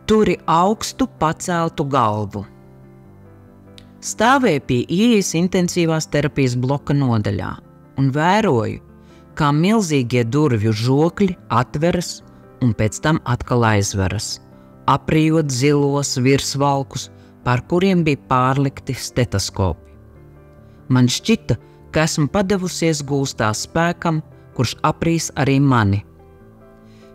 Turi augstu paceltu galvu. Stāvēju pie ieejas intensīvās terapijas bloka nodaļā un vēroju, kā milzīgie durvju žokļi atveras un pēc tam atkal aizveras, aprijot zilos virsvalkus, pār kuriem bija pārlikti stetoskopi. Man šķita, ka esmu padevusies gūstā spēkam, kurš aprīs arī mani.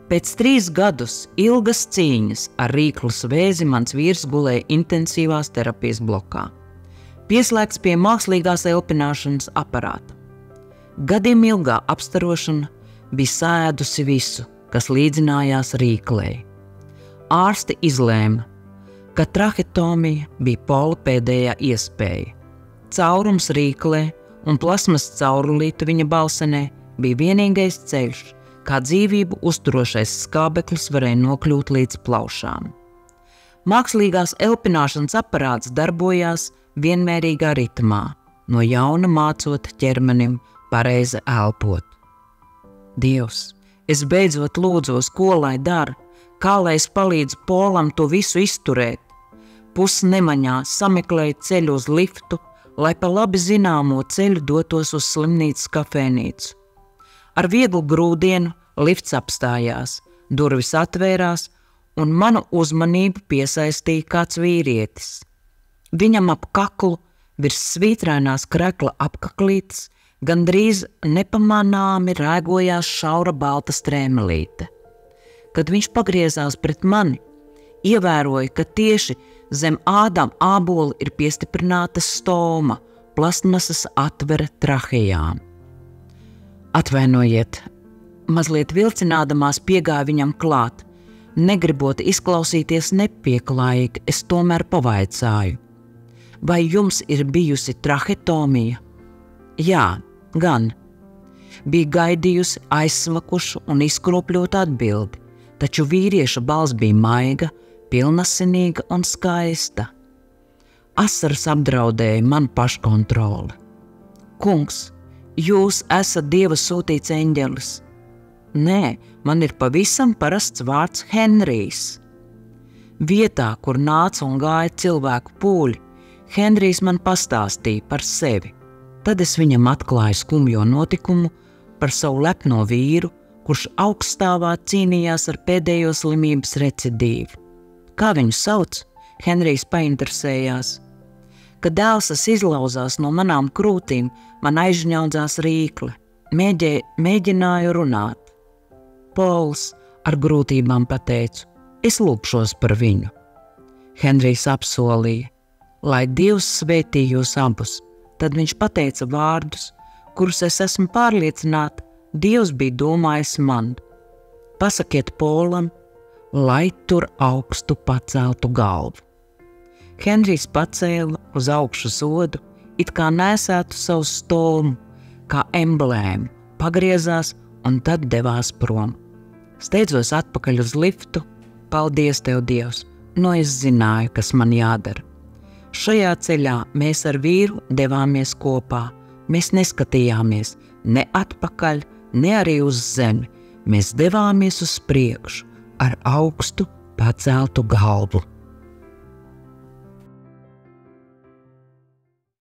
Pēc 3 gadus ilgas cīņas ar rīklas vēzi mans vīrs gulēja intensīvās terapijas blokā, pieslēgts pie mākslīgās elpināšanas aparāta. Gadiem ilgā apstarošana bija sēdusi visu, kas līdzinājās rīklei. Ārsti izlēma, ka trahetomija bija Pola pēdējā iespēja. Caurums rīklē un plasmas caurulīte viņa balsenē bija vienīgais ceļš, kā dzīvību uzturošais skābeklis varēja nokļūt līdz plaušām. Mākslīgās elpināšanas aparāts darbojās vienmērīgā ritmā, no jauna mācot ķermenim pareizi elpot. Dievs, es beidzot lūdzos, ko lai dara, kā lai es palīdzu Polam to visu izturēt. Pusnemaņā sameklēju ceļu uz liftu, lai pa labi zināmo ceļu dotos uz slimnīcas kafēnīcu. Ar vieglu grūdienu lifts apstājās, durvis atvērās un manu uzmanību piesaistīja kāds vīrietis. Viņam ap kaklu virs svītrainās krekla apkaklītes gandrīz nepamanāmi rēgojās šaura balta strēmelīte. Kad viņš pagriezās pret mani, ievēroja, ka tieši zem ādām āboli ir piestiprināta stoma, plastmasas atvere trahejām. Atvainojiet, mazliet vilcinādamās piegāja viņam klāt. Negribot izklausīties nepieklājīgi, es tomēr pavaicāju. Vai jums ir bijusi trahetomija? Jā, gan. Bija gaidījusi aizsmakušu un izkropļotu atbildi, taču vīrieša balss bija maiga, pilnasinīga un skaista. Asaras apdraudēja manu paškontroli. Kungs, jūs esat Dieva sūtīts eņģelis. Nē, man ir pavisam parasts vārds Henrijs. Vietā, kur nāca un gāja cilvēku pūļi, Henrijs man pastāstīja par sevi. Tad es viņam atklāju skumjo notikumu par savu lepno vīru, kurš augststāvā cīnījās ar pēdējo slimības recidīvu. Kā viņu sauc? Henrijs painteresējās. Kad dēlsas izlauzās no manām krūtīm, man aizžņaudzās rīkle. Mēģināju runāt. Pols, ar grūtībām pateicu, es lūgšos par viņu. Henrijs apsolīja, lai Dievs svētī jūs abus. Tad viņš pateica vārdus, kurus es esmu pārliecināta, Dievs bija domājis man. Pasakiet Polam, lai tur augstu paceltu galvu. Henrijs pacēla uz augšu sodu, it kā nesētu savu stomu, kā emblēmu, pagriezās un tad devās prom. Steidzos atpakaļ uz liftu. Paldies tev, Dievs, es zināju, kas man jādara. Šajā ceļā mēs ar vīru devāmies kopā. Mēs neskatījāmies ne atpakaļ, ne arī uz zemi. Mēs devāmies uz priekšu ar augstu paceltu galvu.